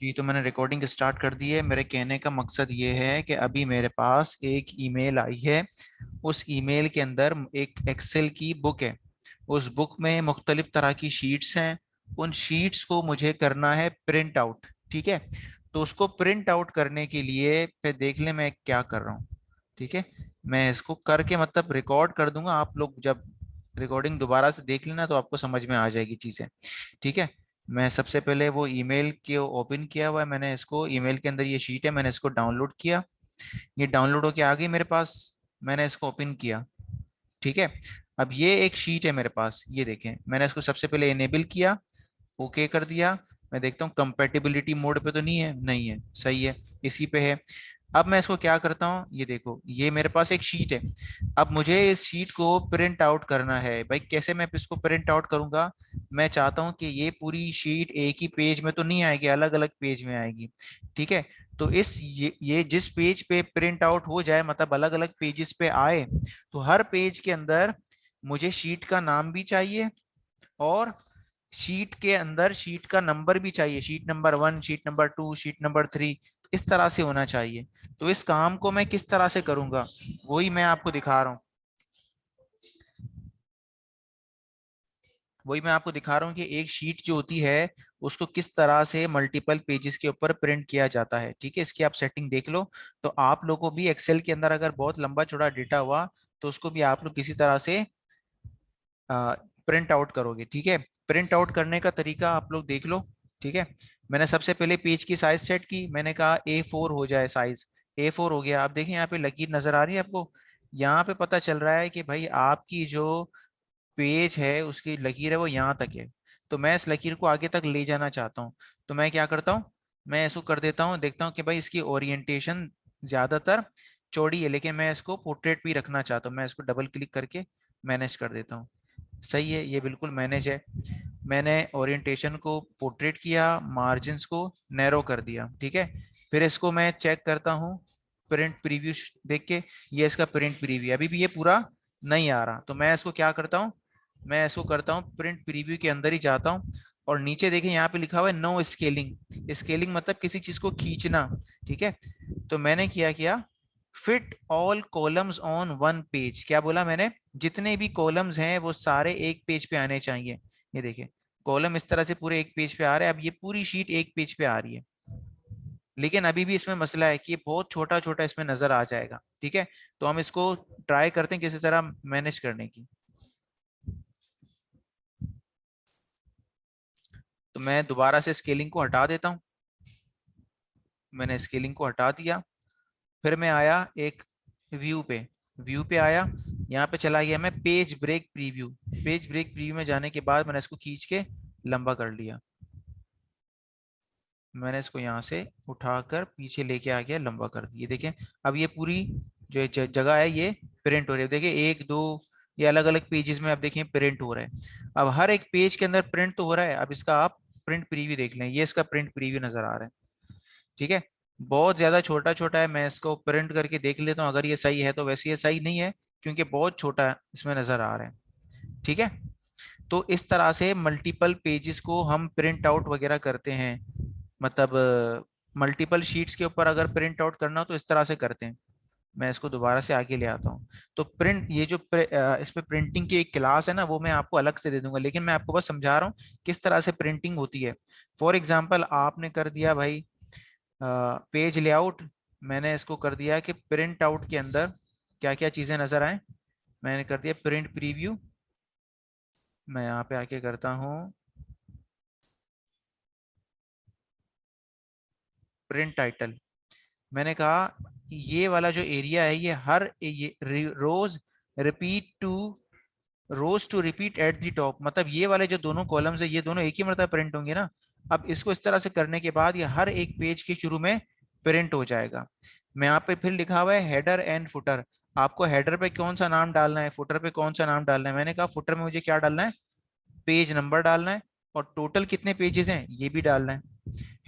जी, तो मैंने recording start कर दी है। मेरे कहने का मकसद ये है कि अभी मेरे पास एक ईमेल आई है। उस ईमेल के अंदर एक एक्सेल की बुक है। उस बुक में मुख्तलिफ तरह की शीट्स हैं। उन शीट्स को मुझे करना है प्रिंट आउट। ठीक है। तो उसको प्रिंट आउट करने के लिए फिर देख ले मैं क्या कर रहा हूँ। ठीक है। मैं इसको करके मतलब रिकॉर्ड कर दूंगा। आप लोग जब रिकॉर्डिंग दोबारा से देख लेना तो आपको समझ में आ जाएगी चीजें। ठीक है। मैं सबसे पहले वो ईमेल के ओपन किया हुआ है। मैंने इसको ईमेल के अंदर ये शीट है, मैंने इसको डाउनलोड किया। ये डाउनलोड होके आ गई मेरे पास। मैंने इसको ओपन किया। ठीक है। अब ये एक शीट है मेरे पास, ये देखें। मैंने इसको सबसे पहले इनेबल किया, ओके कर दिया। मैं देखता हूँ कंपेटिबिलिटी मोड पे तो नहीं है, नहीं है, सही है, इसी पे है। अब मैं इसको क्या करता हूँ, ये देखो, ये मेरे पास एक शीट है। अब मुझे इस शीट को प्रिंट आउट करना है भाई। कैसे मैं इसको प्रिंट आउट करूंगा? मैं चाहता हूँ कि ये पूरी शीट एक ही पेज में तो नहीं आएगी, अलग अलग पेज में आएगी। ठीक है। तो ये जिस पेज पे प्रिंट आउट हो जाए, मतलब अलग अलग पेजेस पे आए, तो हर पेज के अंदर मुझे शीट का नाम भी चाहिए, और शीट के अंदर शीट का नंबर भी चाहिए। Sheet number 1, sheet number 2, sheet number 3, इस तरह से होना चाहिए। तो इस काम को मैं किस तरह से करूंगा, वही मैं आपको दिखा रहा हूँ। वही मैं आपको दिखा रहा हूँ कि एक शीट जो होती है उसको किस तरह से मल्टीपल पेजेस के ऊपर प्रिंट किया जाता है। ठीक है। इसकी आप सेटिंग देख लो। तो आप लोगों को भी एक्सेल के अंदर अगर बहुत लंबा चौड़ा डेटा हुआ तो उसको भी आप लोग किसी तरह से प्रिंट आउट करोगे। ठीक है। प्रिंट आउट करने का तरीका आप लोग देख लो। ठीक है। मैंने सबसे पहले पेज की साइज सेट की। मैंने कहा A4 हो जाए साइज। A4 हो गया। आप देखें यहाँ पे लकीर नजर आ रही है आपको। यहाँ पे पता चल रहा है कि भाई आपकी जो पेज है उसकी लकीर है वो यहाँ तक है। तो मैं इस लकीर को आगे तक ले जाना चाहता हूँ। तो मैं क्या करता हूँ, मैं इसको कर देता हूँ। देखता हूँ कि भाई इसकी ओरिएंटेशन ज्यादातर चौड़ी है, लेकिन मैं इसको पोर्ट्रेट भी रखना चाहता हूँ। मैं इसको डबल क्लिक करके मैनेज कर देता हूँ। सही है, ये बिल्कुल मैनेज है। मैंने ओरिएंटेशन को पोर्ट्रेट किया, मार्जिन्स को नैरो कर दिया। ठीक है। फिर इसको मैं चेक करता हूँ प्रिंट प्रीव्यू देख के। ये इसका प्रिंट प्रीव्यू, अभी भी ये पूरा नहीं आ रहा। तो मैं इसको क्या करता हूँ, मैं इसको करता हूँ प्रिंट प्रीव्यू के अंदर ही जाता हूँ। और नीचे देखें यहाँ पे लिखा हुआ है नो स्केलिंग। स्केलिंग मतलब किसी चीज को खींचना। ठीक है। तो मैंने किया fit all columns on one page. क्या बोला मैंने? जितने भी कॉलम्स हैं वो सारे एक पेज पे आने चाहिए। ये देखिए, कॉलम इस तरह से पूरे एक पेज पे आ रहे हैं। अब ये पूरी शीट एक पेज पे आ रही है, लेकिन अभी भी इसमें मसला है कि ये बहुत छोटा छोटा इसमें नजर आ जाएगा। ठीक है। तो हम इसको ट्राई करते हैं किसी तरह मैनेज करने की। तो मैं दोबारा से स्केलिंग को हटा देता हूँ। मैंने स्केलिंग को हटा दिया। फिर मैं आया एक व्यू पे। व्यू पे आया, यहाँ पे चला गया मैं page break preview. Page break preview में जाने के बाद मैंने इसको खींच के लंबा कर लिया। मैंने इसको यहाँ से उठाकर पीछे लेके आ गया, लंबा कर दिया। देखें, अब ये पूरी जो जगह है ये प्रिंट हो रही है। देखिए, एक दो, ये अलग अलग पेजेस में अब देखें प्रिंट हो रहा है। अब हर एक पेज के अंदर प्रिंट तो हो रहा है। अब इसका आप प्रिंट प्रीव्यू देख लें, ये इसका प्रिंट प्रीव्यू नजर आ रहा है। ठीक है। बहुत ज्यादा छोटा छोटा है, मैं इसको प्रिंट करके देख लेता हूँ। अगर ये सही है तो वैसे ये सही नहीं है, क्योंकि बहुत छोटा इसमें नजर आ रहा है। ठीक है। तो इस तरह से मल्टीपल पेजेस को हम प्रिंट आउट वगैरह करते हैं। मतलब मल्टीपल शीट्स के ऊपर अगर प्रिंट आउट करना हो तो इस तरह से करते हैं। मैं इसको दोबारा से आगे ले आता हूँ। तो प्रिंट, ये जो इस पे प्रिंटिंग की एक क्लास है ना, वो मैं आपको अलग से दे दूंगा, लेकिन मैं आपको बस समझा रहा हूँ किस तरह से प्रिंटिंग होती है। फॉर एग्जाम्पल, आपने कर दिया भाई पेज लेआउट। मैंने इसको कर दिया कि प्रिंट आउट के अंदर क्या क्या चीजें नजर आए। मैंने कर दिया प्रिंट प्रीव्यू। मैं यहाँ पे आके करता हूँ प्रिंट टाइटल। मैंने कहा ये वाला जो एरिया है ये हर ये rose repeat two rose two repeat at the top, मतलब ये वाले जो दोनों कॉलम्स है ये दोनों एक ही मरतबा प्रिंट होंगे ना। अब इसको इस तरह से करने के बाद ये हर एक पेज के शुरू में प्रिंट हो जाएगा। मैं यहाँ पे फिर लिखा हुआ है हेडर एंड फुटर। आपको हेडर पे कौन सा नाम डालना है, फुटर पे कौन सा नाम डालना है? मैंने कहा फुटर में मुझे क्या डालना है, पेज नंबर डालना है, और टोटल कितने पेजेस हैं ये भी डालना है।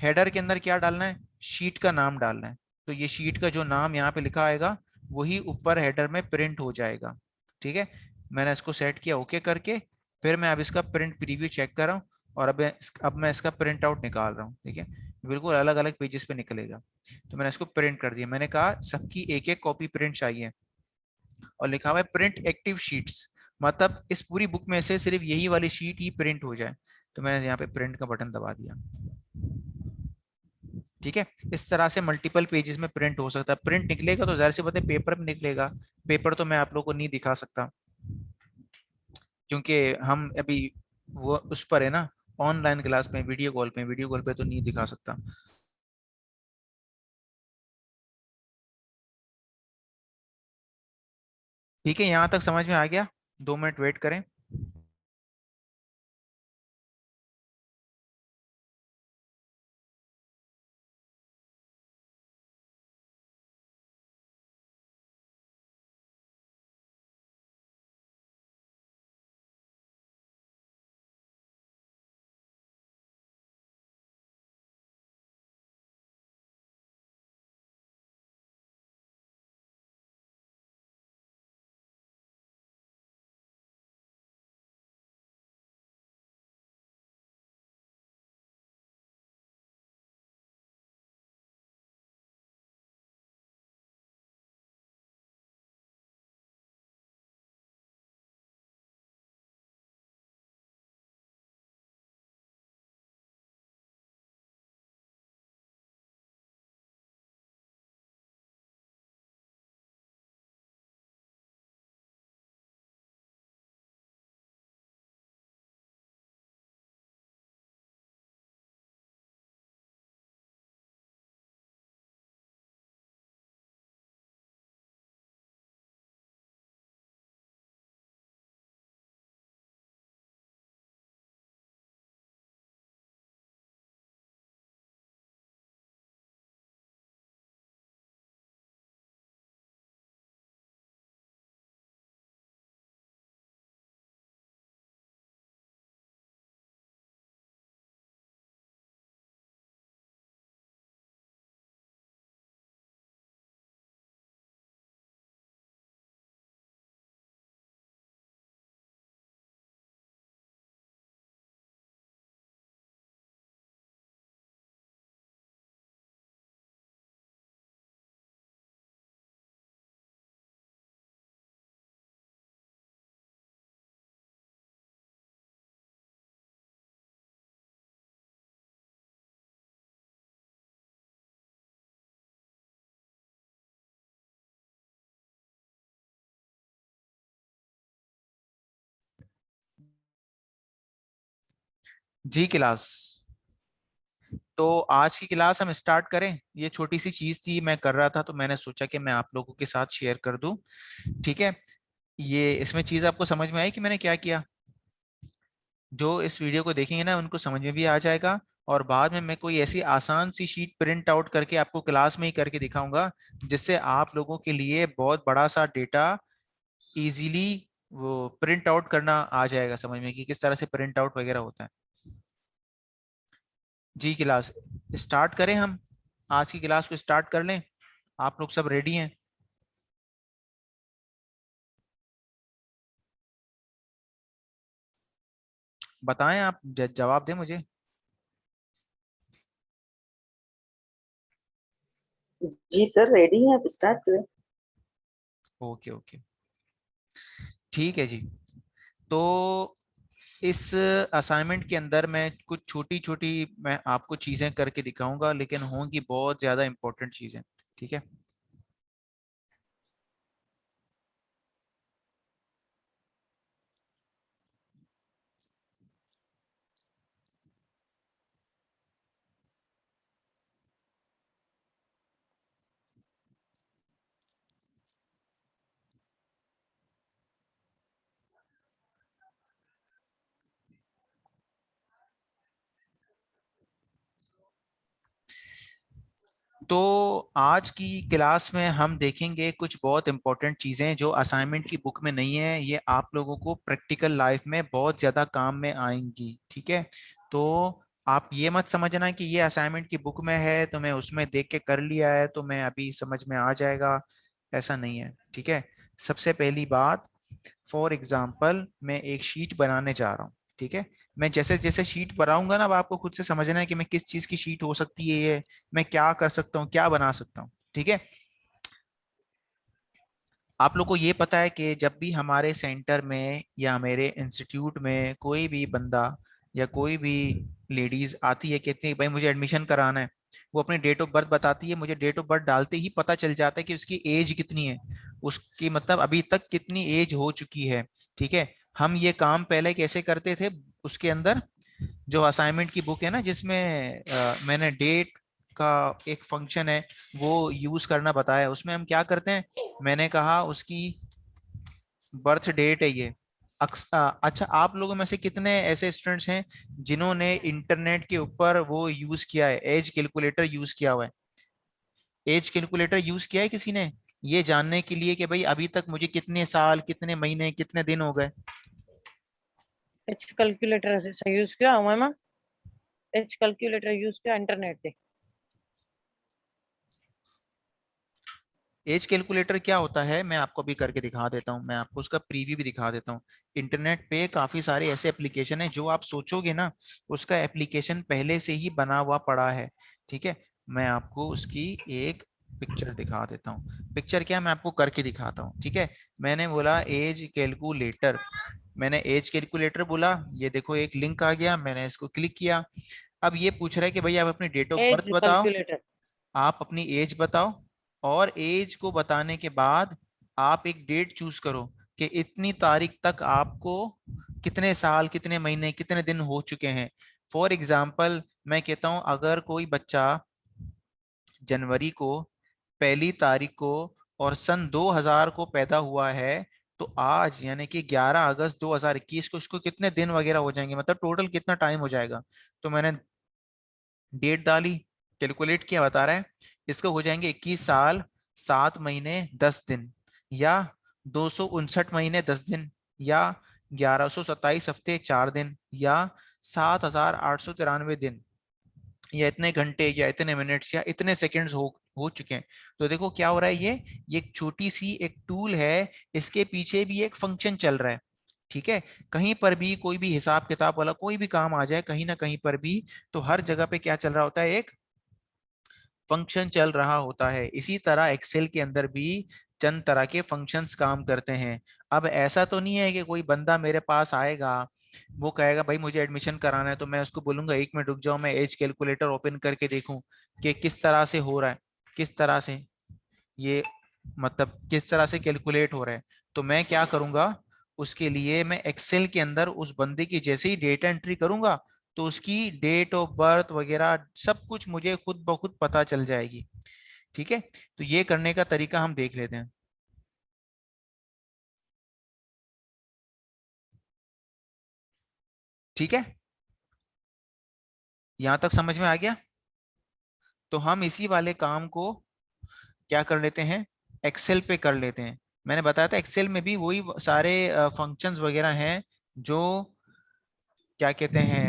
हेडर के अंदर क्या डालना है, शीट का नाम डालना है। तो ये शीट का जो नाम यहाँ पे लिखा आएगा वही ऊपर हेडर में प्रिंट हो जाएगा। ठीक है। मैंने इसको सेट किया ओके करके। फिर मैं अब इसका प्रिंट प्रीव्यू चेक कर रहा हूँ, और अब मैं इसका प्रिंट आउट निकाल रहा हूँ। ठीक है। बिल्कुल अलग अलग पेजेस पे निकलेगा। तो मैंने इसको प्रिंट कर दिया, मैंने कहा सबकी एक एक कॉपी प्रिंट चाहिए, और लिखा हुआ है प्रिंट एक्टिव शीट्स, मतलब इस पूरी बुक में से सिर्फ यही वाली शीट ही प्रिंट हो जाए। तो मैंने यहाँ पे प्रिंट का बटन दबा दिया। ठीक है, इस तरह से मल्टीपल पेजेस में प्रिंट हो सकता है। प्रिंट निकलेगा तो जाहिर सी बात है पेपर में निकलेगा। पेपर तो मैं आप लोगों को नहीं दिखा सकता, क्योंकि हम अभी वो उस पर है ना, ऑनलाइन क्लास में, वीडियो कॉल पे तो नहीं दिखा सकता। ठीक है, यहाँ तक समझ में आ गया? 2 मिनट वेट करें। जी क्लास, तो आज की क्लास हम स्टार्ट करें। ये छोटी सी चीज थी, मैं कर रहा था तो मैंने सोचा कि मैं आप लोगों के साथ शेयर कर दूं। ठीक है, ये इसमें चीज आपको समझ में आई कि मैंने क्या किया? जो इस वीडियो को देखेंगे ना उनको समझ में भी आ जाएगा, और बाद में मैं कोई ऐसी आसान सी शीट प्रिंट आउट करके आपको क्लास में ही करके दिखाऊंगा, जिससे आप लोगों के लिए बहुत बड़ा सा डेटा इजीली वो प्रिंट आउट करना आ जाएगा समझ में, कि किस तरह से प्रिंट आउट वगैरह होता है। जी क्लास, स्टार्ट करें हम, आज की क्लास को स्टार्ट कर लें। आप लोग सब रेडी हैं? बताएं, आप जवाब दें मुझे। जी सर, रेडी है, आप स्टार्ट करें। ओके ओके, ठीक है जी। तो इस असाइनमेंट के अंदर मैं कुछ छोटी छोटी मैं आपको चीजें करके दिखाऊंगा, लेकिन होंगी बहुत ज्यादा इंपॉर्टेंट चीजें। ठीक है, तो आज की क्लास में हम देखेंगे कुछ बहुत इंपॉर्टेंट चीजें जो असाइनमेंट की बुक में नहीं है। ये आप लोगों को प्रैक्टिकल लाइफ में बहुत ज्यादा काम में आएंगी। ठीक है, तो आप ये मत समझना कि ये असाइनमेंट की बुक में है तो मैं उसमें देख के कर लिया है तो मैं अभी समझ में आ जाएगा, ऐसा नहीं है। ठीक है, सबसे पहली बात, फॉर एग्जाम्पल मैं एक शीट बनाने जा रहा हूँ। ठीक है, मैं जैसे जैसे शीट बनाऊंगा ना, अब आपको खुद से समझना है कि मैं किस चीज की शीट हो सकती है ये, मैं क्या कर सकता हूँ, क्या बना सकता हूँ। ठीक है। आप लोग को ये पता है कि जब भी हमारे सेंटर में या मेरे इंस्टीट्यूट में कोई भी बंदा या कोई भी लेडीज आती है, कहती है भाई मुझे एडमिशन कराना है, वो अपनी डेट ऑफ बर्थ बताती है, मुझे डेट ऑफ बर्थ डालते ही पता चल जाता है कि उसकी एज कितनी है, उसकी मतलब अभी तक कितनी एज हो चुकी है। ठीक है। हम ये काम पहले कैसे करते थे, उसके अंदर जो असाइनमेंट की बुक है ना, जिसमें मैंने डेट का एक फंक्शन है वो यूज करना बताया, उसमें हम क्या करते हैं, मैंने कहा उसकी बर्थ डेट है ये। अच्छा, आप लोगों में से कितने ऐसे स्टूडेंट्स हैं जिन्होंने इंटरनेट के ऊपर वो यूज किया है, एज कैलकुलेटर यूज किया हुआ है? एज कैलकुलेटर यूज किया है किसी ने, ये जानने के लिए कि भाई अभी तक मुझे कितने साल, कितने महीने, कितने दिन हो गए? एच कैलकुलेटर से यूज किया हुआ है। एच कैलकुलेटर यूज किया इंटरनेट पे। एज कैलकुलेटर क्या होता है मैं आपको भी करके दिखा देता हूँ, मैं आपको उसका प्रीव्यू भी दिखा देता हूँ। इंटरनेट पे काफी सारे ऐसे एप्लीकेशन है जो आप सोचोगे ना, उसका एप्लीकेशन पहले से ही बना हुआ पड़ा है। ठीक है। मैं आपको उसकी एक पिक्चर दिखा देता हूँ। पिक्चर क्या, मैं आपको करके दिखाता हूँ। ठीक है। मैंने बोला एज कैलकुलेटर, मैंने एज कैलकुलेटर बोला, ये देखो एक लिंक आ गया, मैंने इसको क्लिक किया। अब ये पूछ रहा है कि भाई आप अपनी डेट ऑफ बर्थ एज बताओ, कैलकुलेटर। आप अपनी एज बताओ, और एज को बताने के बाद आप एक डेट चूज करो कि इतनी तारीख तक आपको कितने साल, कितने महीने, कितने दिन हो चुके हैं। फॉर एग्जाम्पल मैं कहता हूं अगर कोई बच्चा जनवरी को, पहली तारीख को और सन 2000 को पैदा हुआ है, तो आज यानी कि 11 अगस्त 2021 को उसको कितने दिन वगैरह हो जाएंगे, मतलब टोटल कितना टाइम हो जाएगा। तो मैंने डेट डाली, कैलकुलेट किया, बता रहा है इसको हो जाएंगे 21 साल 7 महीने 10 दिन, या 259 महीने 10 दिन, या 1127 हफ्ते 4 दिन, या 7893 दिन, या इतने घंटे, या इतने मिनट्स, या इतने सेकंड्स हो चुके हैं। तो देखो क्या हो रहा है, ये एक छोटी सी एक टूल है, इसके पीछे भी एक फंक्शन चल रहा है। ठीक है। कहीं पर भी कोई भी हिसाब किताब वाला कोई भी काम आ जाए कहीं ना कहीं पर भी, तो हर जगह पे क्या चल रहा होता है, एक फंक्शन चल रहा होता है। इसी तरह एक्सेल के अंदर भी चंद तरह के फंक्शंस काम करते हैं। अब ऐसा तो नहीं है कि कोई बंदा मेरे पास आएगा, वो कहेगा भाई मुझे एडमिशन कराना है, तो मैं उसको बोलूंगा 1 मिनट रुक जाओ, मैं एज कैलकुलेटर ओपन करके देखूं कि किस तरह से हो रहा है, किस तरह से ये, मतलब किस तरह से कैलकुलेट हो रहा है। तो मैं क्या करूंगा, उसके लिए मैं एक्सेल के अंदर उस बंदे की जैसे ही डेटा एंट्री करूंगा, तो उसकी डेट ऑफ बर्थ वगैरह सब कुछ मुझे खुद ब खुद पता चल जाएगी। ठीक है। तो ये करने का तरीका हम देख लेते हैं। ठीक है। यहां तक समझ में आ गया? तो हम इसी वाले काम को क्या कर लेते हैं, एक्सेल पे कर लेते हैं। मैंने बताया था एक्सेल में भी वही सारे फंक्शंस वगैरह हैं जो क्या कहते हैं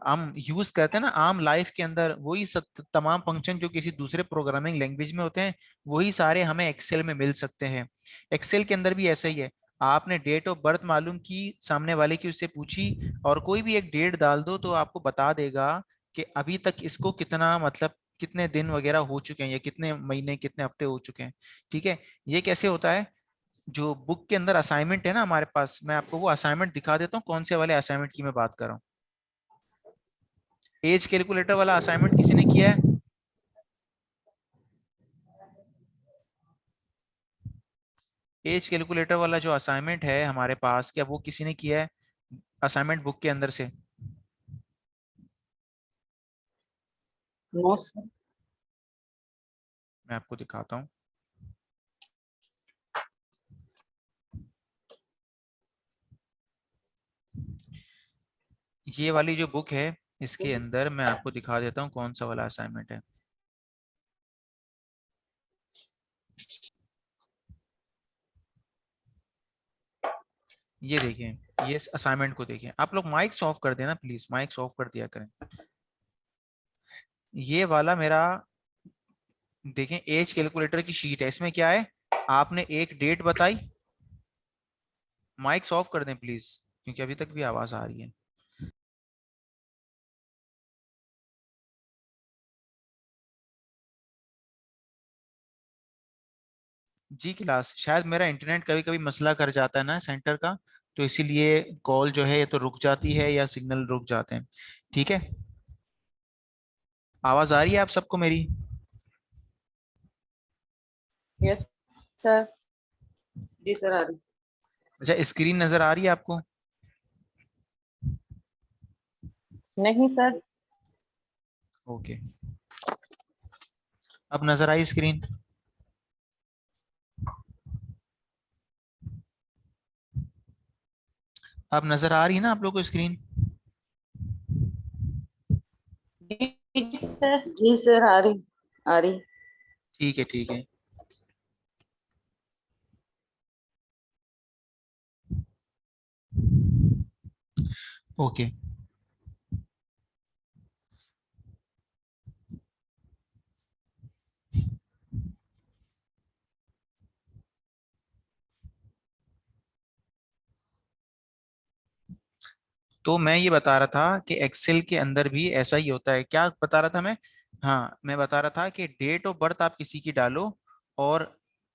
हम यूज करते हैं ना आम लाइफ के अंदर, वही सब तमाम फंक्शन जो किसी दूसरे प्रोग्रामिंग लैंग्वेज में होते हैं, वही सारे हमें एक्सेल में मिल सकते हैं। एक्सेल के अंदर भी ऐसा ही है। आपने डेट ऑफ बर्थ मालूम की, सामने वाले की, उससे पूछी, और कोई भी एक डेट डाल दो तो आपको बता देगा कि अभी तक इसको कितना, मतलब कितने दिन वगैरह हो चुके हैं, या कितने महीने, कितने हफ्ते हो चुके हैं। ठीक है। ये कैसे होता है, जो बुक के अंदर असाइनमेंट है ना हमारे पास, मैं आपको वो असाइनमेंट दिखा देता हूँ, कौन से वाले असाइनमेंट की मैं बात कर रहा हूँ। एज कैलकुलेटर वाला असाइनमेंट किसी ने किया है? एज कैलकुलेटर वाला जो असाइनमेंट है हमारे पास, क्या वो किसी ने किया है असाइनमेंट बुक के अंदर से? No sir. मैं आपको दिखाता हूँ। ये वाली जो बुक है, इसके अंदर मैं आपको दिखा देता हूँ कौन सा वाला असाइनमेंट है। ये देखिए, ये असाइनमेंट को देखिए। आप लोग माइक ऑफ कर देना प्लीज, माइक ऑफ कर दिया करें। ये वाला मेरा, देखें एज कैलकुलेटर की शीट है, इसमें क्या है, आपने एक डेट बताई। माइक ऑफ कर दें प्लीज, क्योंकि अभी तक भी आवाज आ रही है। जी क्लास, शायद मेरा इंटरनेट कभी कभी मसला कर जाता है ना सेंटर का, तो इसीलिए कॉल जो है ये तो रुक जाती है या सिग्नल रुक जाते हैं। ठीक है, आवाज आ रही है आप सबको मेरी? Yes sir. जी सर, आ रही। अच्छा, स्क्रीन नजर आ रही है आपको? नहीं सर। ओके, अब नजर आई स्क्रीन? अब नजर आ रही है ना आप लोग को स्क्रीन? जी सर, आ रही, आ रही। ठीक है, ठीक है। ओके, तो मैं ये बता रहा था कि एक्सेल के अंदर भी ऐसा ही होता है। क्या बता रहा था मैं? हाँ, मैं बता रहा था कि डेट ऑफ बर्थ आप किसी की डालो और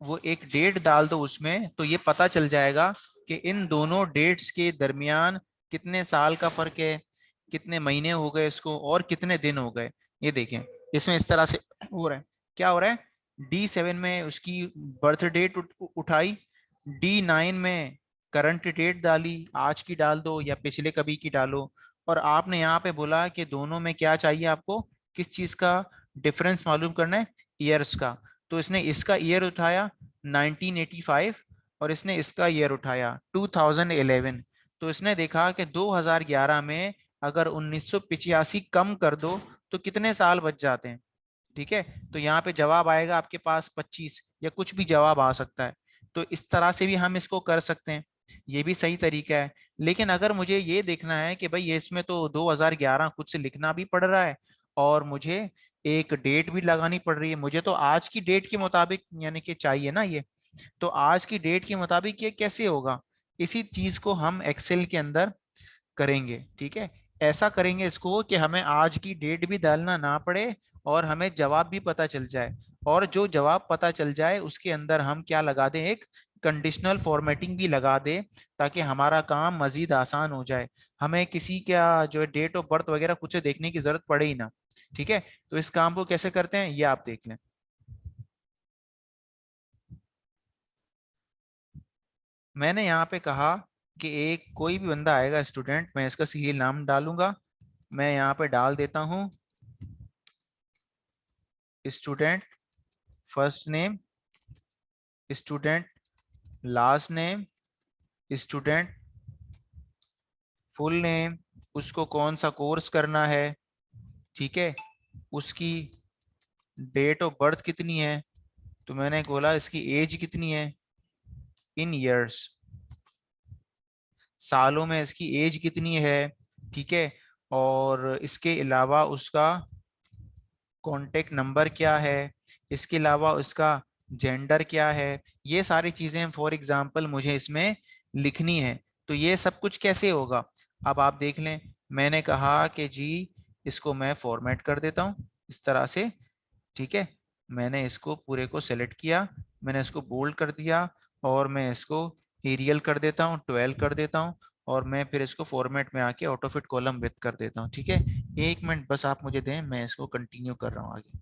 वो एक डेट डाल दो उसमें, तो ये पता चल जाएगा कि इन दोनों डेट्स के दरमियान कितने साल का फर्क है, कितने महीने हो गए इसको और कितने दिन हो गए। ये देखें, इसमें इस तरह से हो रहा है। क्या हो रहा है? D7 में उसकी बर्थ डेट उठाई, D9 में करंट डेट डाली, आज की डाल दो या पिछले कभी की डालो, और आपने यहाँ पे बोला कि दोनों में क्या चाहिए आपको, किस चीज का डिफरेंस मालूम करना है, ईयर्स का। तो इसने इसका ईयर उठाया 1985 और इसने इसका ईयर उठाया 2011। तो इसने देखा कि 2011 में अगर 1985 कम कर दो तो कितने साल बच जाते हैं। ठीक है, तो यहाँ पे जवाब आएगा आपके पास 25 या कुछ भी जवाब आ सकता है। तो इस तरह से भी हम इसको कर सकते हैं, ये भी सही तरीका है। लेकिन अगर मुझे ये देखना है कि भाई ये इसमें तो 2011 खुद से लिखना भी पड़ रहा है और मुझे एक डेट भी लगानी पड़ रही है, मुझे तो आज की डेट के मुताबिक यानी कि चाहिए ना ये। तो आज की डेट के मुताबिक ये कैसे होगा? इसी चीज को हम एक्सेल के अंदर करेंगे। ठीक है, ऐसा करेंगे इसको कि हमें आज की डेट भी डालना ना पड़े और हमें जवाब भी पता चल जाए। और जो जवाब पता चल जाए उसके अंदर हम क्या लगा दें, एक कंडीशनल फॉर्मेटिंग भी लगा दें, ताकि हमारा काम मजीद आसान हो जाए, हमें किसी का जो डेट ऑफ बर्थ वगैरह कुछ देखने की जरूरत पड़े ही ना। ठीक है, तो इस काम को कैसे करते हैं ये आप देख लें। मैंने यहाँ पे कहा कि एक कोई भी बंदा आएगा स्टूडेंट, मैं इसका सीरियल नाम डालूंगा। मैं यहाँ पे डाल देता हूँ student first name, student last name, student full name, उसको कौन सा कोर्स करना है, ठीक है, उसकी डेट ऑफ बर्थ कितनी है, तो मैंने बोला इसकी एज कितनी है इन इयर्स, सालों में इसकी एज कितनी है। ठीक है, और इसके अलावा उसका कॉन्टेक्ट नंबर क्या है, इसके अलावा उसका जेंडर क्या है। ये सारी चीजें फॉर एग्जांपल मुझे इसमें लिखनी है। तो ये सब कुछ कैसे होगा, अब आप देख लें। मैंने कहा कि जी इसको मैं फॉर्मेट कर देता हूँ इस तरह से। ठीक है, मैंने इसको पूरे को सेलेक्ट किया, मैंने इसको बोल्ड कर दिया और मैं इसको एरियल कर देता हूँ, 12 कर देता हूँ, और मैं फिर इसको फॉर्मेट में आके ऑटोफिट कॉलम विथ कर देता हूँ। ठीक है, एक मिनट बस आप मुझे दें, मैं इसको कंटिन्यू कर रहा हूँ आगे।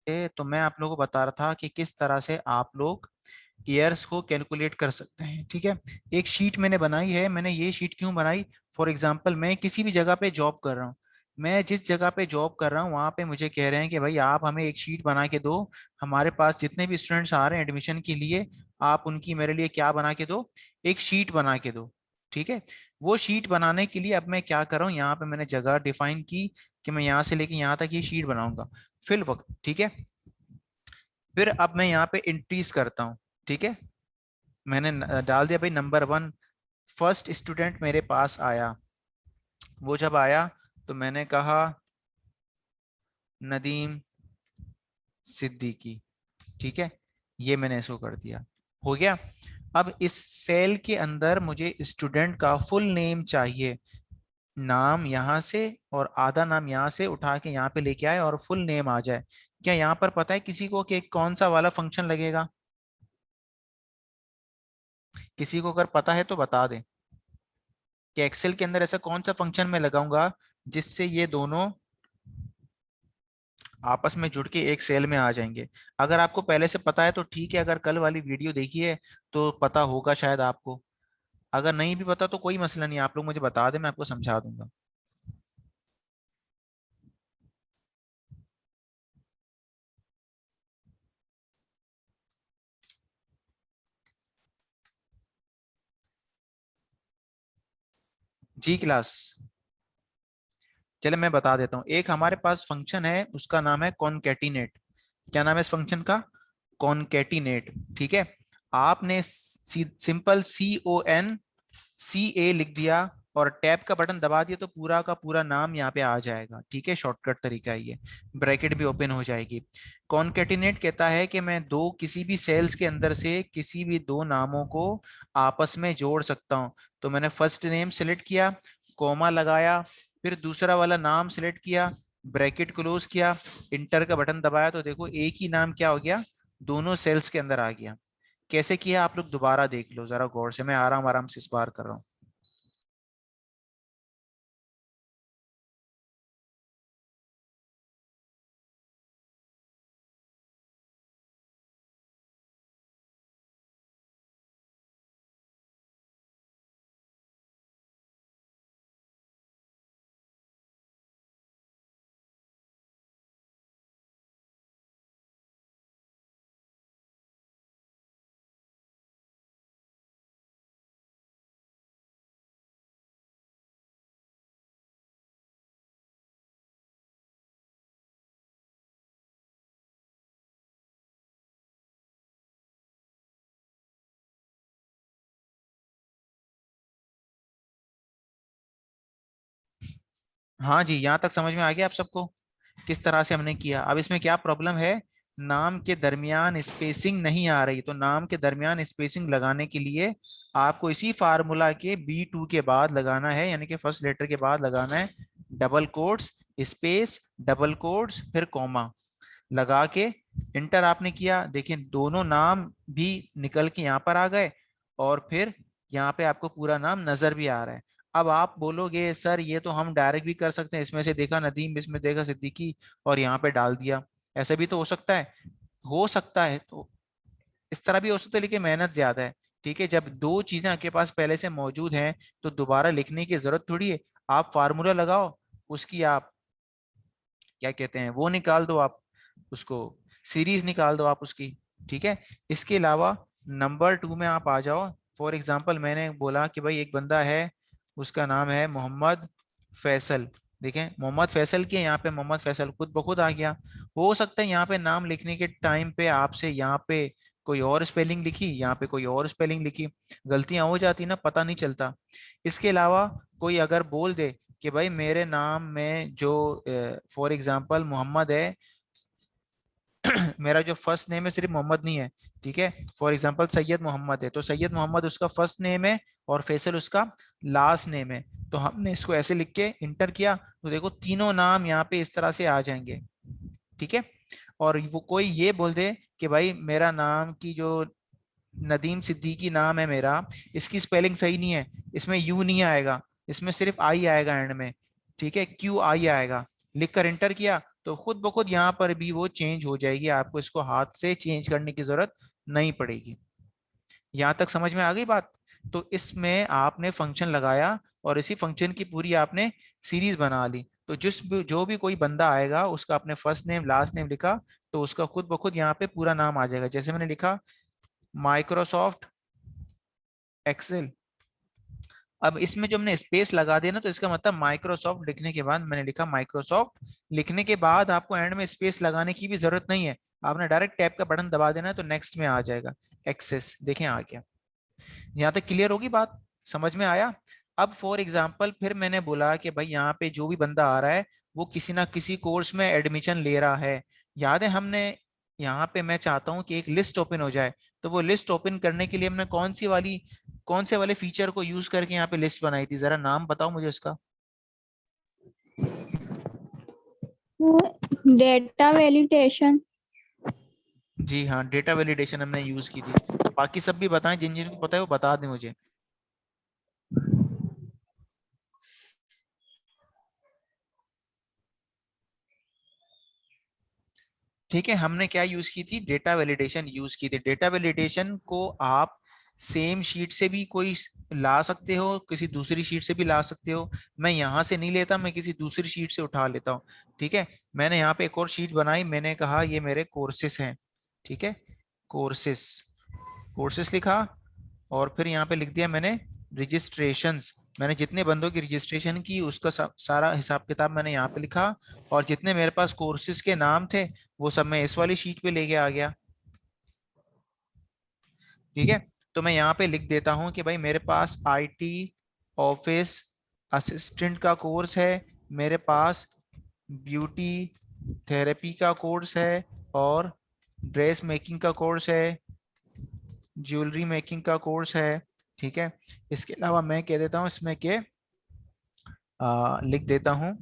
तो मैं आप लोगों को बता रहा था कि किस तरह से आप लोग ईयर्स को कैलकुलेट कर सकते हैं। ठीक है, एक शीट मैंने बनाई है। मैंने ये शीट क्यों बनाई? फॉर एग्जांपल मैं किसी भी जगह पे जॉब कर रहा हूँ, मैं जिस जगह पे जॉब कर रहा हूँ वहां पे मुझे कह रहे हैं कि भाई आप हमें एक शीट बना के दो, हमारे पास जितने भी स्टूडेंट्स आ रहे हैं एडमिशन के लिए, आप उनकी मेरे लिए क्या बना के दो, एक शीट बना के दो। ठीक है, वो शीट बनाने के लिए अब मैं क्या कर रहा हूँ, यहाँ पे मैंने जगह डिफाइन की कि मैं यहाँ से लेके यहाँ तक ये शीट बनाऊंगा फिल वक्त। ठीक है, फिर अब मैं यहाँ पे इंक्रीज करता हूँ। ठीक है, मैंने डाल दिया भाई नंबर 1, फर्स्ट स्टूडेंट मेरे पास आया। वो जब आया तो मैंने कहा नदीम सिद्दीकी। ठीक है, ये मैंने इसको कर दिया, हो गया। अब इस सेल के अंदर मुझे स्टूडेंट का फुल नेम चाहिए, नाम यहाँ से और आधा नाम यहाँ से उठा के यहाँ पे लेके आए और फुल नेम आ जाए। क्या यहाँ पर पता है किसी को कि कौन सा वाला फंक्शन लगेगा? किसी को अगर पता है तो बता दें कि एक्सेल के अंदर ऐसा कौन सा फंक्शन मैं लगाऊंगा जिससे ये दोनों आपस में जुड़ के एक सेल में आ जाएंगे। अगर आपको पहले से पता है तो ठीक है, अगर कल वाली वीडियो देखी है तो पता होगा शायद आपको। अगर नहीं भी पता तो कोई मसला नहीं, आप लोग मुझे बता दें, मैं आपको समझा दूंगा। जी क्लास, चले मैं बता देता हूँ। एक हमारे पास फंक्शन है, उसका नाम है कॉनकैटिनेट। क्या नाम है इस फंक्शन का? कॉनकैटिनेट। ठीक है, आपने सिंपल CONCA लिख दिया और टैब का बटन दबा दिया तो पूरा का पूरा नाम यहाँ पे आ जाएगा। ठीक है, शॉर्टकट तरीका है ये, ब्रैकेट भी ओपन हो जाएगी। कॉनकैटिनेट कहता है कि मैं दो किसी भी सेल्स के अंदर से किसी भी दो नामों को आपस में जोड़ सकता हूँ। तो मैंने फर्स्ट नेम सेलेक्ट किया, कोमा लगाया, फिर दूसरा वाला नाम सेलेक्ट किया, ब्रैकेट क्लोज किया, इंटर का बटन दबाया तो देखो एक ही नाम क्या हो गया, दोनों सेल्स के अंदर आ गया। कैसे किया आप लोग दोबारा देख लो जरा गौर से, मैं आराम आराम से इस बार कर रहा हूँ। हाँ जी, यहाँ तक समझ में आ गया आप सबको किस तरह से हमने किया? अब इसमें क्या प्रॉब्लम है, नाम के दरमियान स्पेसिंग नहीं आ रही, तो नाम के दरमियान स्पेसिंग लगाने के लिए आपको इसी फार्मूला के B2 के बाद लगाना है, यानी कि फर्स्ट लेटर के बाद लगाना है double quotes space double quotes फिर कॉमा लगा के इंटर आपने किया। देखिए दोनों नाम भी निकल के यहाँ पर आ गए और फिर यहाँ पे आपको पूरा नाम नजर भी आ रहा है। अब आप बोलोगे सर ये तो हम डायरेक्ट भी कर सकते हैं, इसमें से देखा नदीम, इसमें देखा सिद्दीकी और यहाँ पे डाल दिया, ऐसा भी तो हो सकता है। हो सकता है, तो इस तरह भी हो सकता है, लेकिन मेहनत ज्यादा है। ठीक है, जब दो चीजें आपके पास पहले से मौजूद हैं तो दोबारा लिखने की जरूरत थोड़ी है। आप फार्मूला लगाओ, उसकी आप क्या कहते हैं वो निकाल दो, आप उसको सीरीज निकाल दो आप उसकी। ठीक है, इसके अलावा नंबर 2 में आप आ जाओ। फॉर एग्जांपल मैंने बोला कि भाई एक बंदा है, उसका नाम है मोहम्मद फैसल। देखें मोहम्मद फैसल के यहाँ पे मोहम्मद फैसल खुद ब खुद आ गया। हो सकता है यहाँ पे नाम लिखने के टाइम पे आपसे यहाँ पे कोई और स्पेलिंग लिखी, यहाँ पे कोई और स्पेलिंग लिखी, गलतियां हो जाती ना, पता नहीं चलता। इसके अलावा कोई अगर बोल दे कि भाई मेरे नाम में जो फॉर एग्जांपल मोहम्मद है, मेरा जो फर्स्ट नेम है सिर्फ मोहम्मद नहीं है, ठीक है, फॉर एग्जांपल सैयद मोहम्मद है, तो सैयद मोहम्मद उसका फर्स्ट नेम है और फैसल उसका लास्ट नेम है। तो हमने इसको ऐसे लिख के इंटर किया तो देखो तीनों नाम यहाँ पे इस तरह से आ जाएंगे। ठीक है, और वो कोई ये बोल दे कि भाई मेरा नाम की जो नदीम सिद्दीकी नाम है मेरा, इसकी स्पेलिंग सही नहीं है, इसमें यू नहीं आएगा, इसमें सिर्फ आई आएगा एंड में। ठीक है, QI आएगा, लिख कर इंटर किया तो खुद ब खुद यहाँ पर भी वो चेंज हो जाएगी, आपको इसको हाथ से चेंज करने की जरूरत नहीं पड़ेगी। यहाँ तक समझ में आ गई बात? तो इसमें आपने फंक्शन लगाया और इसी फंक्शन की पूरी आपने सीरीज बना ली। तो जो भी कोई बंदा आएगा उसका आपने फर्स्ट नेम लास्ट नेम लिखा, तो उसका खुद ब खुद यहाँ पे पूरा नाम आ जाएगा। जैसे मैंने लिखा माइक्रोसॉफ्ट एक्सेल। अब इसमें जो हमने स्पेस लगा दिया ना, तो इसका मतलब माइक्रोसॉफ्ट लिखने के बाद मैंने लिखा माइक्रोसॉफ्ट, लिखने के बाद आपको एंड में स्पेस लगाने की भी जरूरत नहीं है, आपने डायरेक्ट टैब का बटन दबा देना है तो नेक्स्ट में आ जाएगा एक्सेस। देखें आ गया। यहाँ तक क्लियर होगी बात, समझ में आया? अब फॉर एग्जाम्पल फिर मैंने बोला कि भाई यहाँ पे जो भी बंदा आ रहा है वो किसी ना किसी कोर्स में एडमिशन ले रहा है। याद है हमने यहाँ पे, मैं चाहता हूँ कि एक लिस्ट ओपन हो जाए, तो वो लिस्ट ओपन करने के लिए हमने कौन से वाले फीचर को यूज करके यहाँ पे लिस्ट बनाई थी? जरा नाम बताओ मुझे उसका। Data validation. जी हाँ, डेटा वैलिडेशन हमने यूज की थी। बाकी सब भी बताएं, जिन जिनको पता है वो बता दें मुझे। ठीक है, हमने क्या यूज की थी? डेटा वैलिडेशन यूज की थी। डेटा वैलिडेशन को आप सेम शीट से भी कोई ला सकते हो, किसी दूसरी शीट से भी ला सकते हो। मैं यहाँ से नहीं लेता, मैं किसी दूसरी शीट से उठा लेता हूँ। ठीक है, मैंने यहाँ पे एक और शीट बनाई, मैंने कहा ये मेरे कोर्सेस हैं। ठीक है, कोर्सेस, कोर्सेस लिखा, और फिर यहाँ पे लिख दिया मैंने रजिस्ट्रेशंस। मैंने जितने बंदों की रजिस्ट्रेशन की उसका सारा हिसाब किताब मैंने यहाँ पे लिखा, और जितने मेरे पास कोर्सेज के नाम थे वो सब मैं इस वाली शीट पे लेके आ गया। ठीक है, तो मैं यहाँ पे लिख देता हूँ कि भाई मेरे पास आईटी ऑफिस असिस्टेंट का कोर्स है, मेरे पास ब्यूटी थेरेपी का कोर्स है, और ड्रेस मेकिंग का कोर्स है, ज्वेलरी मेकिंग का कोर्स है। ठीक है, इसके अलावा मैं कह देता हूँ इसमें के लिख देता हूँ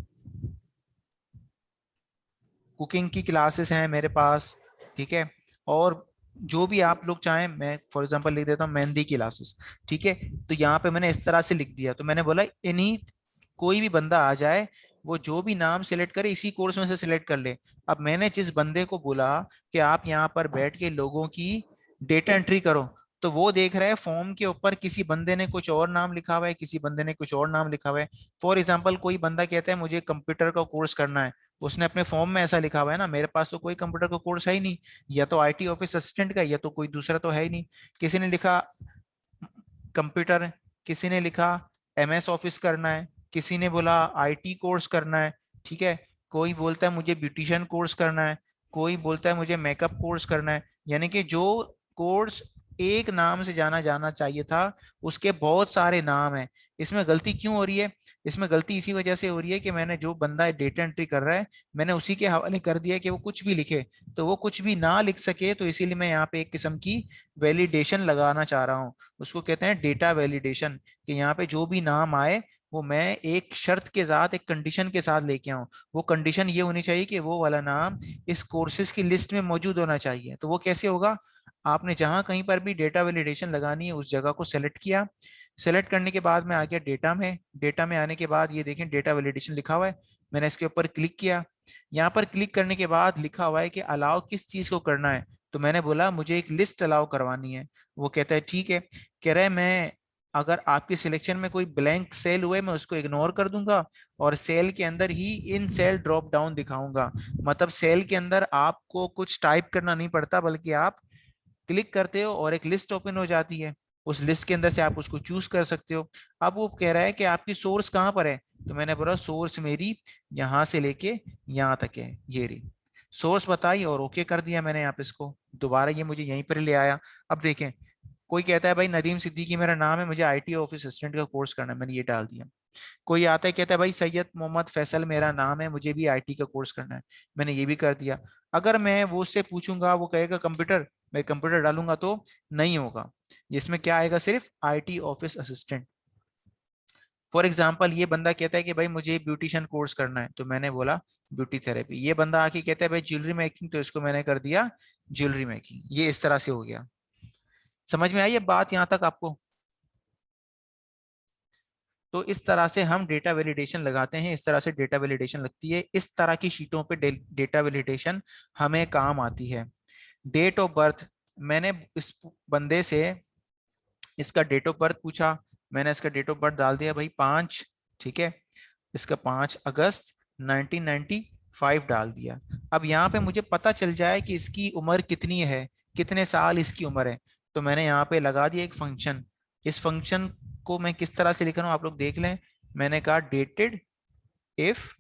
कुकिंग की क्लासेस हैं मेरे पास। ठीक है, और जो भी आप लोग चाहें, मैं फॉर एग्जांपल लिख देता हूँ मेहंदी की क्लासेस। ठीक है, तो यहाँ पे मैंने इस तरह से लिख दिया। तो मैंने बोला इन्हीं, कोई भी बंदा आ जाए वो जो भी नाम सिलेक्ट करे इसी कोर्स में से सिलेक्ट कर ले। अब मैंने जिस बंदे को बोला कि आप यहाँ पर बैठ के लोगों की डेटा एंट्री करो, तो वो देख रहा है फॉर्म के ऊपर किसी बंदे ने कुछ और नाम लिखा हुआ है, किसी बंदे ने कुछ और नाम लिखा हुआ है। फॉर एग्जाम्पल कोई बंदा कहता है मुझे कंप्यूटर का कोर्स करना है, उसने अपने फॉर्म में ऐसा लिखा हुआ है ना, मेरे पास तो कोई कंप्यूटर का कोर्स है ही नहीं, या तो आईटी ऑफिस असिस्टेंट का, या तो कोई दूसरा तो है ही नहीं। किसी ने लिखा कंप्यूटर, किसी ने लिखा एमएस ऑफिस करना है, किसी ने बोला आईटी कोर्स करना है। ठीक है, कोई बोलता है मुझे ब्यूटिशियन कोर्स करना है, कोई बोलता है मुझे मेकअप कोर्स करना है। यानी कि जो कोर्स एक नाम से जाना जाना चाहिए था उसके बहुत सारे नाम हैं। इसमें गलती क्यों हो रही है? इसमें गलती इसी वजह से हो रही है कि मैंने जो बंदा डेटा एंट्री कर रहा है मैंने उसी के हवाले कर दिया कि वो कुछ भी लिखे, तो वो कुछ भी ना लिख सके। तो इसीलिए मैं यहाँ पे एक किस्म की वैलिडेशन लगाना चाह रहा हूँ, उसको कहते हैं डेटा वैलिडेशन। कि यहाँ पे जो भी नाम आए वो मैं एक शर्त के साथ, एक कंडीशन के साथ लेके आऊं। वो कंडीशन ये होनी चाहिए कि वो वाला नाम इस कोर्सेज की लिस्ट में मौजूद होना चाहिए। तो वो कैसे होगा? आपने जहां कहीं पर भी डेटा वैलिडेशन लगानी है उस जगह को सेलेक्ट किया, सेलेक्ट करने के बाद में आ गया डेटा में। डेटा में आने के बाद ये देखें डेटा वैलिडेशन लिखा हुआ है, मैंने इसके ऊपर क्लिक किया। यहाँ पर क्लिक करने के बाद लिखा हुआ है कि अलाउ किस चीज को करना है, तो मैंने बोला मुझे एक लिस्ट अलाउ करवानी है। वो कहता है ठीक है, कह रहा है मैं अगर आपके सिलेक्शन में कोई ब्लैंक सेल हुए मैं उसको इग्नोर कर दूंगा, और सेल के अंदर ही इन सेल ड्रॉप डाउन दिखाऊंगा। मतलब सेल के अंदर आपको कुछ टाइप करना नहीं पड़ता, बल्कि आप क्लिक करते हो और एक लिस्ट ओपन हो जाती है, उस लिस्ट के अंदर से आप उसको चूज कर सकते हो। अब वो कह रहा है कि आपकी सोर्स कहाँ पर है, तो मैंने बोला सोर्स मेरी यहाँ से लेके यहाँ तक है, ये रही सोर्स बताई, और ओके कर दिया मैंने। आप इसको दोबारा ये मुझे यहीं पर ले आया। अब देखें, कोई कहता है भाई नदीम सिद्दीकी मेरा नाम है, मुझे आईटी ऑफिस असिस्टेंट का कोर्स करना है, मैंने ये डाल दिया। कोई आता है कहता है भाई सैयद मोहम्मद फैसल मेरा नाम है, मुझे भी आईटी का कोर्स करना है, मैंने ये भी कर दिया। अगर मैं वो उससे पूछूंगा वो कहेगा कंप्यूटर, मैं कंप्यूटर डालूंगा तो नहीं होगा, इसमें क्या आएगा? सिर्फ IT office assistant. For example ये बंदा कहता है कि भाई मुझे ब्यूटिशियन कोर्स करना है, तो मैंने बोला ब्यूटी थेरेपी। ये बंदा आके कहता है भाई ज्वेलरी मेकिंग, तो इसको मैंने कर दिया ज्वेलरी मेकिंग। ये इस तरह से हो गया। समझ में आई ये बात यहाँ तक आपको? तो इस तरह से हम डेटा वैलिडेशन लगाते हैं, इस तरह से डेटा वैलिडेशन लगती है। इस तरह की शीटों पे डेटा वैलिडेशन हमें काम आती है। डेट ऑफ बर्थ, मैंने इस बंदे से इसका डेट ऑफ बर्थ पूछा, मैंने इसका डेट ऑफ बर्थ डाल दिया भाई 5, ठीक है, इसका 5 अगस्त 1995 डाल दिया। अब यहाँ पे मुझे पता चल जाए कि इसकी उम्र कितनी है, कितने साल इसकी उम्र है, तो मैंने यहाँ पे लगा दिया एक फंक्शन। इस फंक्शन को मैं किस तरह से लिख रहा हूँ आप लोग देख लें। मैंने कहा डेटेड इफ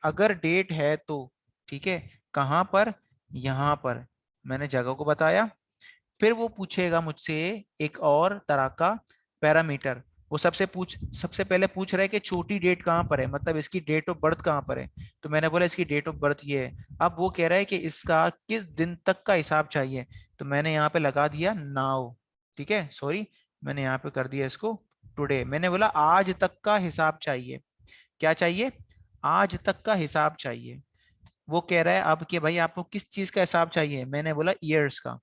अगर डेट है तो, ठीक है, कहाँ पर, यहाँ पर मैंने जगह को बताया। फिर वो पूछेगा मुझसे एक और तरह का पैरामीटर, वो सबसे पहले पूछ रहा है कि छोटी डेट कहाँ पर है, मतलब इसकी डेट ऑफ बर्थ कहाँ पर है। तो मैंने बोला इसकी डेट ऑफ बर्थ ये है। अब वो कह रहा है कि इसका किस दिन तक का हिसाब चाहिए, तो मैंने यहाँ पे लगा दिया नाउ, ठीक है, सॉरी, मैंने यहाँ पे कर दिया इसको टुडे। मैंने बोला आज तक का हिसाब चाहिए। क्या चाहिए? आज तक का हिसाब चाहिए। वो कह रहा है अब कि भाई आपको किस चीज का हिसाब चाहिए, मैंने बोला ईयर्स का,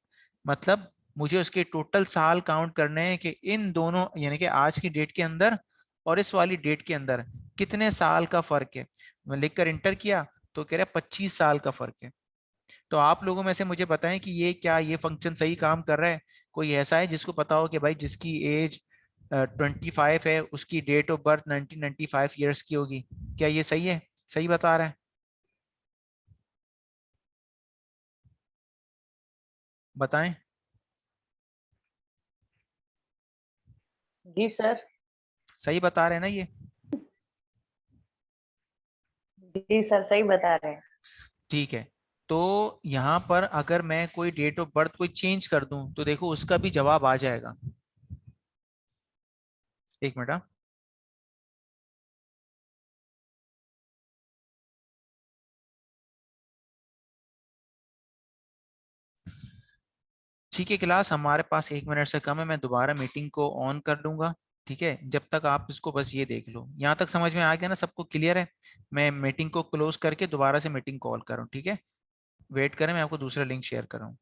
मतलब मुझे उसके टोटल साल काउंट करने हैं कि इन दोनों यानी कि आज की डेट के अंदर और इस वाली डेट के अंदर कितने साल का फर्क है। मैं लिखकर इंटर किया तो कह रहा है 25 साल का फर्क है। तो आप लोगों में से मुझे बताएं कि ये फंक्शन सही काम कर रहा है? कोई ऐसा है जिसको पता हो कि भाई जिसकी एज 25 है उसकी डेट ऑफ बर्थ 1995 ईयर्स की होगी? क्या ये सही है? सही बता रहा है? बताएं। जी सर। सही बता रहे हैं ना ये? जी सर, सही बता रहे हैं। ठीक है। तो यहाँ पर अगर मैं कोई डेट ऑफ बर्थ कोई चेंज कर दूं तो देखो उसका भी जवाब आ जाएगा। एक मिनट हाँ। ठीक है क्लास, हमारे पास 1 मिनट से कम है, मैं दोबारा मीटिंग को ऑन कर लूंगा। ठीक है, जब तक आप इसको बस ये देख लो, यहाँ तक समझ में आ गया ना, सबको क्लियर है? मैं मीटिंग को क्लोज करके दोबारा से मीटिंग कॉल कर रहा हूँ, ठीक है? वेट करें, मैं आपको दूसरा लिंक शेयर कर रहा हूँ।